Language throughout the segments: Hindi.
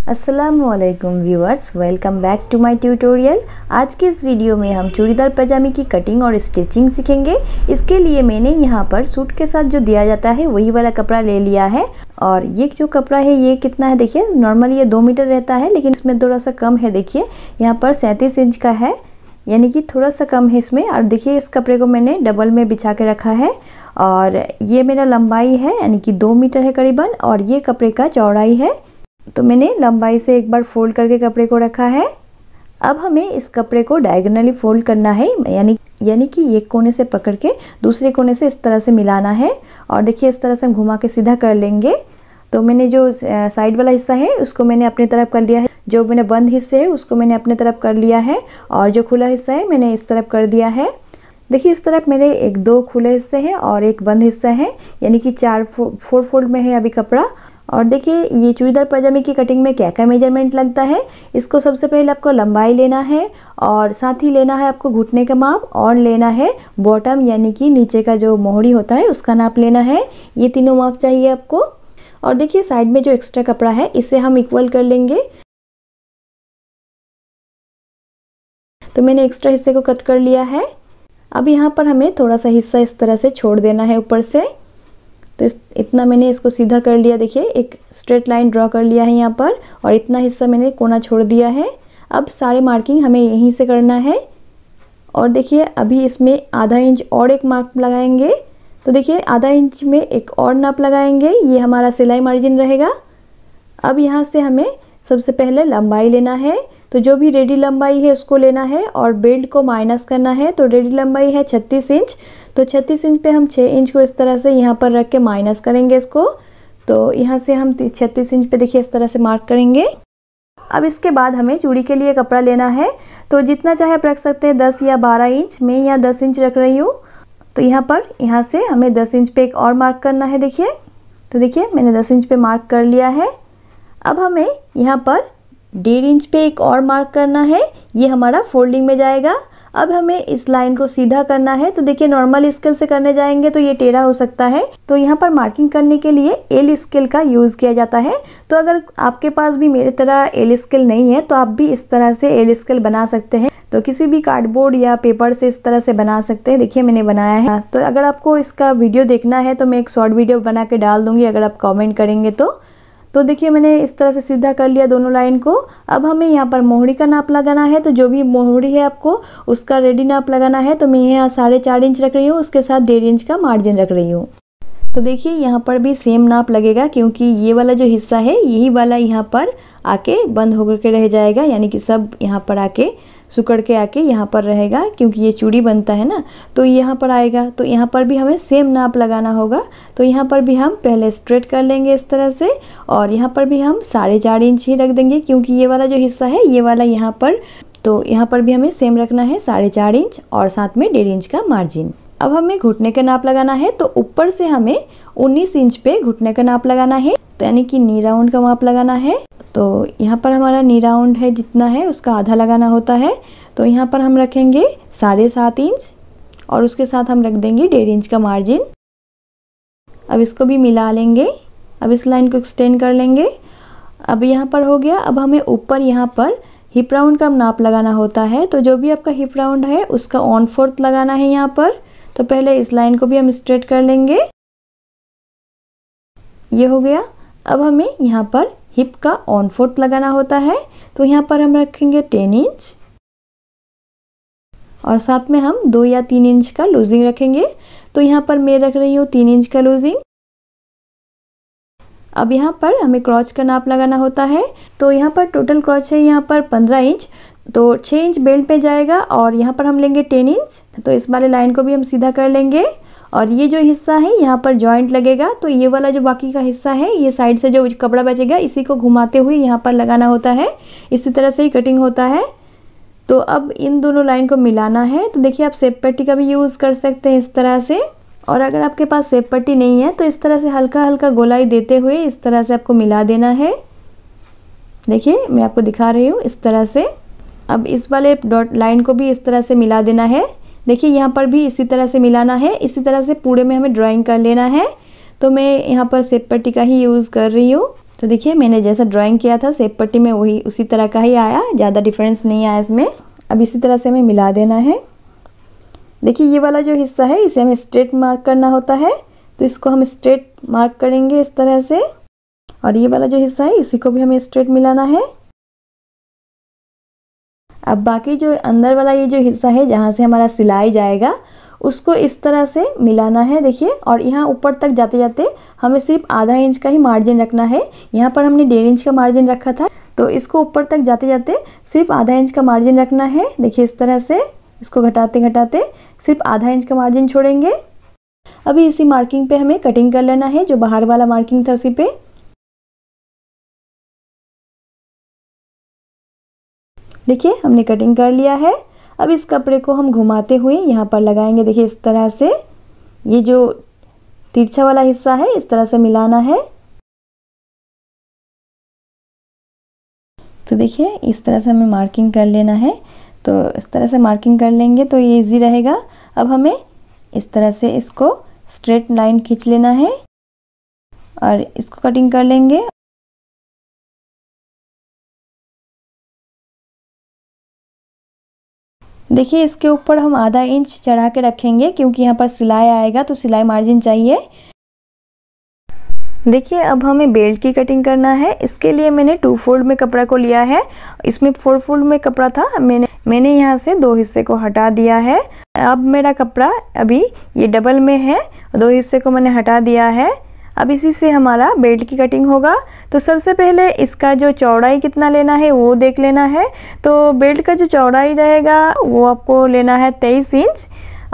अस्सलामुअलैकुम viewers, welcome back to my tutorial. आज के इस वीडियो में हम चूड़ीदार पजामे की कटिंग और स्टिचिंग सीखेंगे। इसके लिए मैंने यहाँ पर सूट के साथ जो दिया जाता है वही वाला कपड़ा ले लिया है। और ये जो कपड़ा है ये कितना है देखिए, नॉर्मली ये 2 मीटर रहता है लेकिन इसमें थोड़ा सा कम है। देखिए यहाँ पर 37 इंच का है, यानी कि थोड़ा सा कम है इसमें। और देखिए इस कपड़े को मैंने डबल में बिछा के रखा है और ये मेरा लंबाई है यानी कि 2 मीटर है करीबन, और ये कपड़े का चौड़ाई है। तो मैंने लंबाई से एक बार फोल्ड करके कपड़े को रखा है। अब हमें इस कपड़े को डायगोनली फोल्ड करना है, यानी कि एक कोने से पकड़ के दूसरे कोने से इस तरह से मिलाना है। और देखिए इस तरह से हम घुमा के सीधा कर लेंगे। तो मैंने जो साइड वाला हिस्सा है उसको मैंने अपनी तरफ कर लिया है, जो मैंने बंद हिस्से है उसको मैंने अपनी तरफ कर लिया है, और जो खुला हिस्सा है मैंने इस तरफ कर दिया है। देखिए इस तरफ मेरे 1-2 खुले हिस्से हैं और एक बंद हिस्सा है, यानी कि 4 फोल्ड में है अभी कपड़ा। और देखिए ये चूड़ीदार पजामे की कटिंग में क्या क्या मेजरमेंट लगता है। इसको सबसे पहले आपको लंबाई लेना है और साथ ही लेना है आपको घुटने का माप, और लेना है बॉटम यानी कि नीचे का जो मोहरी होता है उसका नाप लेना है। ये तीनों माप चाहिए आपको। और देखिए साइड में जो एक्स्ट्रा कपड़ा है इसे हम इक्वल कर लेंगे। तो मैंने एक्स्ट्रा हिस्से को कट कर लिया है। अब यहाँ पर हमें थोड़ा सा हिस्सा इस तरह से छोड़ देना है ऊपर से। तो इतना मैंने इसको सीधा कर लिया। देखिए एक स्ट्रेट लाइन ड्रॉ कर लिया है यहाँ पर, और इतना हिस्सा मैंने कोना छोड़ दिया है। अब सारे मार्किंग हमें यहीं से करना है। और देखिए अभी इसमें आधा इंच और एक मार्क लगाएंगे। तो देखिए आधा इंच में एक और नाप लगाएंगे, ये हमारा सिलाई मार्जिन रहेगा। अब यहाँ से हमें सबसे पहले लंबाई लेना है। तो जो भी रेडी लंबाई है उसको लेना है और बेल्ट को माइनस करना है। तो रेडी लंबाई है 36 इंच, तो 36 इंच पे हम 6 इंच को इस तरह से यहाँ पर रख के माइनस करेंगे इसको। तो यहाँ से हम 36 इंच पे देखिए इस तरह से मार्क करेंगे। अब इसके बाद हमें चूड़ी के लिए कपड़ा लेना है। तो जितना चाहे आप रख सकते हैं, 10 या 12 इंच। मैं यहाँ 10 इंच रख रही हूँ। तो यहाँ से हमें 10 इंच पे एक और मार्क करना है। देखिए तो देखिए मैंने 10 इंच पे मार्क कर लिया है। अब हमें यहाँ पर 1.5 इंच पे एक और मार्क करना है, ये हमारा फोल्डिंग में जाएगा। अब हमें इस लाइन को सीधा करना है। तो देखिए नॉर्मल स्केल से करने जाएंगे तो ये टेढ़ा हो सकता है, तो यहाँ पर मार्किंग करने के लिए एल स्केल का यूज़ किया जाता है। तो अगर आपके पास भी मेरी तरह एल स्केल नहीं है तो आप भी इस तरह से एल स्केल बना सकते हैं। तो किसी भी कार्डबोर्ड या पेपर से इस तरह से बना सकते हैं। देखिए मैंने बनाया है। तो अगर आपको इसका वीडियो देखना है तो मैं एक शॉर्ट वीडियो बना के डाल दूँगी अगर आप कॉमेंट करेंगे तो देखिए मैंने इस तरह से सीधा कर लिया दोनों लाइन को। अब हमें यहाँ पर मोहरी का नाप लगाना है। तो जो भी मोहरी है आपको उसका रेडी नाप लगाना है। तो मैं यहाँ 4.5 इंच रख रही हूँ, उसके साथ 1.5 इंच का मार्जिन रख रही हूँ। तो देखिए यहाँ पर भी सेम नाप लगेगा, क्योंकि ये वाला जो हिस्सा है यही वाला यहाँ पर आके बंद होकर के रह जाएगा, यानी कि सब यहाँ पर आके सुकड़ के आके यहाँ पर रहेगा, क्योंकि ये चूड़ी बनता है ना, तो यहाँ पर आएगा। तो यहाँ पर भी हमें सेम नाप लगाना होगा। तो यहाँ पर भी हम पहले स्ट्रेट कर लेंगे इस तरह से, और यहाँ पर भी हम 4.5 इंच ही रख देंगे, क्योंकि ये वाला जो हिस्सा है ये वाला यहाँ पर, तो यहाँ पर भी हमें सेम रखना है 4.5 इंच और साथ में 1.5 इंच का मार्जिन। अब हमें घुटने का नाप लगाना है। तो ऊपर से हमें 19 इंच पे घुटने का नाप लगाना है, तो यानी कि नी राउंड का माप लगाना है। तो यहाँ पर हमारा नी राउंड है जितना है उसका आधा लगाना होता है। तो यहाँ पर हम रखेंगे 7.5 इंच और उसके साथ हम रख देंगे 1.5 इंच का मार्जिन। अब इसको भी मिला लेंगे। अब इस लाइन को एक्सटेंड कर लेंगे। अब यहाँ पर हो गया। अब हमें ऊपर यहाँ पर हिप राउंड का नाप लगाना होता है। तो जो भी आपका हिप राउंड है उसका 1/4 लगाना है यहाँ पर। तो पहले इस लाइन को भी हम स्ट्रेट कर लेंगे, ये हो गया। अब हमें यहाँ पर हिप का 1/4 लगाना होता है। तो यहाँ पर हम रखेंगे 10 इंच और साथ में हम 2 या 3 इंच का लूजिंग रखेंगे। तो यहाँ पर मैं रख रही हूँ 3 इंच का लूजिंग। अब यहाँ पर हमें क्रॉच का नाप लगाना होता है। तो यहाँ पर टोटल क्रॉच है यहाँ पर 15 इंच, तो 6 इंच बेल्ट पे जाएगा और यहाँ पर हम लेंगे 10 इंच। तो इस वाले लाइन को भी हम सीधा कर लेंगे। और ये जो हिस्सा है यहाँ पर जॉइंट लगेगा। तो ये वाला जो बाकी का हिस्सा है, ये साइड से जो कपड़ा बचेगा इसी को घुमाते हुए यहाँ पर लगाना होता है। इसी तरह से ही कटिंग होता है। तो अब इन दोनों लाइन को मिलाना है। तो देखिए आप सेप पट्टी का भी यूज़ कर सकते हैं इस तरह से, और अगर आपके पास सेप पट्टी नहीं है तो इस तरह से हल्का हल्का गोलाई देते हुए इस तरह से आपको मिला देना है। देखिए मैं आपको दिखा रही हूँ इस तरह से। अब इस वाले डॉट लाइन को भी इस तरह से मिला देना है। देखिए यहाँ पर भी इसी तरह से मिलाना है। इसी तरह से पूरे में हमें ड्राइंग कर लेना है। तो मैं यहाँ पर सेप पट्टी का ही यूज़ कर रही हूँ। तो देखिए मैंने जैसा ड्राइंग किया था सेब पट्टी में वही उसी तरह का ही आया, ज़्यादा डिफरेंस नहीं आया इसमें। अब इसी तरह से हमें मिला देना है। देखिए ये वाला जो हिस्सा है इसे हमें स्ट्रेट मार्क करना होता है, तो इसको हम स्ट्रेट मार्क करेंगे इस तरह से, और ये वाला जो हिस्सा है इसी को भी हमें स्ट्रेट मिलाना है। अब बाकी जो अंदर वाला ये जो हिस्सा है जहाँ से हमारा सिलाई जाएगा उसको इस तरह से मिलाना है देखिए। और यहाँ ऊपर तक जाते जाते हमें सिर्फ आधा इंच का ही मार्जिन रखना है। यहाँ पर हमने 1.5 इंच का मार्जिन रखा था, तो इसको ऊपर तक जाते जाते सिर्फ आधा इंच का मार्जिन रखना है। देखिए इस तरह से इसको घटाते घटाते सिर्फ आधा इंच का मार्जिन छोड़ेंगे। अभी इसी मार्किंग पे हमें कटिंग कर लेना है, जो बाहर वाला मार्किंग था उसी पे। देखिए हमने कटिंग कर लिया है। अब इस कपड़े को हम घुमाते हुए यहाँ पर लगाएंगे। देखिए इस तरह से ये जो तिरछा वाला हिस्सा है इस तरह से मिलाना है। तो देखिए इस तरह से हमें मार्किंग कर लेना है। तो इस तरह से मार्किंग कर लेंगे तो ये इजी रहेगा। अब हमें इस तरह से इसको स्ट्रेट लाइन खींच लेना है और इसको कटिंग कर लेंगे। देखिए इसके ऊपर हम आधा इंच चढ़ा के रखेंगे क्योंकि यहाँ पर सिलाई आएगा, तो सिलाई मार्जिन चाहिए। देखिए अब हमें बेल्ट की कटिंग करना है। इसके लिए मैंने 2 फोल्ड में कपड़ा को लिया है। इसमें 4 फोल्ड में कपड़ा था, मैंने यहाँ से 2 हिस्से को हटा दिया है। अब मेरा कपड़ा अभी ये डबल में है, 2 हिस्से को मैंने हटा दिया है। अब इसी से हमारा बेल्ट की कटिंग होगा। तो सबसे पहले इसका जो चौड़ाई कितना लेना है वो देख लेना है। तो बेल्ट का जो चौड़ाई रहेगा वो आपको लेना है 23 इंच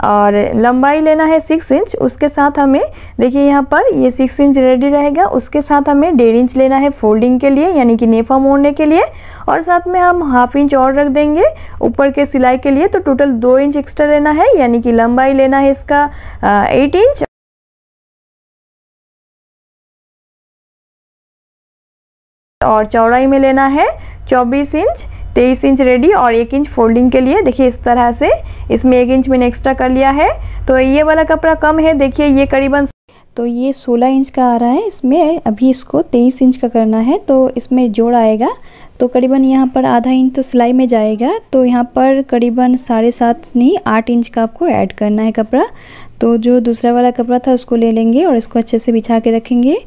और लंबाई लेना है 6 इंच। उसके साथ हमें देखिए यहाँ पर ये 6 इंच रेडी रहेगा। उसके साथ हमें 1.5 इंच लेना है फोल्डिंग के लिए, यानी कि नेफा मोड़ने के लिए, और साथ में हम ½ इंच और रख देंगे ऊपर के सिलाई के लिए। तो टोटल 2 इंच एक्स्ट्रा लेना है, यानी कि लंबाई लेना है इसका 8 इंच और चौड़ाई में लेना है 24 इंच। 23 इंच रेडी और 1 इंच फोल्डिंग के लिए। देखिए इस तरह से इसमें 1 इंच मैंने एक्स्ट्रा कर लिया है। तो ये वाला कपड़ा कम है, देखिए ये करीबन, तो ये 16 इंच का आ रहा है। इसमें अभी इसको 23 इंच का करना है, तो इसमें जोड़ आएगा। तो करीबन यहाँ पर आधा इंच तो सिलाई में जाएगा। तो यहाँ पर करीबन 7.5 नहीं 8 इंच का आपको ऐड करना है कपड़ा। तो जो दूसरा वाला कपड़ा था उसको ले लेंगे और इसको अच्छे से बिछा के रखेंगे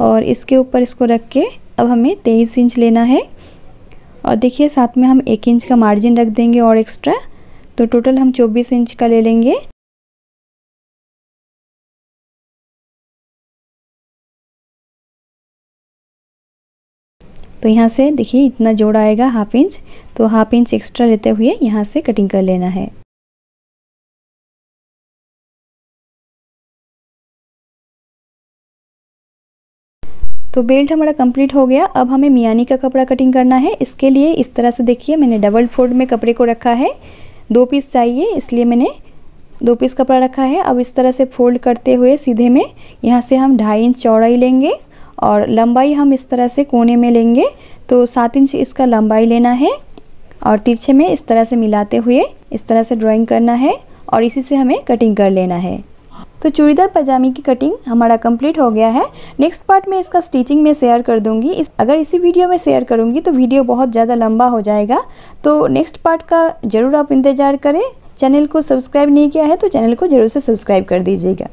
और इसके ऊपर इसको रख के अब हमें 23 इंच लेना है। और देखिए साथ में हम 1 इंच का मार्जिन रख देंगे और एक्स्ट्रा, तो टोटल हम 24 इंच का ले लेंगे। तो यहाँ से देखिए इतना जोड़ आएगा ½ इंच, तो ½ इंच एक्स्ट्रा लेते हुए यहाँ से कटिंग कर लेना है। तो बेल्ट हमारा कंप्लीट हो गया। अब हमें मियानी का कपड़ा कटिंग करना है। इसके लिए इस तरह से देखिए मैंने डबल फोल्ड में कपड़े को रखा है। 2 पीस चाहिए इसलिए मैंने 2 पीस कपड़ा रखा है। अब इस तरह से फोल्ड करते हुए सीधे में यहाँ से हम 2.5 इंच चौड़ाई लेंगे और लंबाई हम इस तरह से कोने में लेंगे। तो 7 इंच इसका लंबाई लेना है और तिरछे में इस तरह से मिलाते हुए इस तरह से ड्राइंग करना है और इसी से हमें कटिंग कर लेना है। तो चूड़ीदार पजामे की कटिंग हमारा कंप्लीट हो गया है। नेक्स्ट पार्ट में इसका स्टिचिंग में शेयर कर दूंगी। अगर इसी वीडियो में शेयर करूंगी तो वीडियो बहुत ज़्यादा लंबा हो जाएगा, तो नेक्स्ट पार्ट का ज़रूर आप इंतज़ार करें। चैनल को सब्सक्राइब नहीं किया है तो चैनल को ज़रूर से सब्सक्राइब कर दीजिएगा।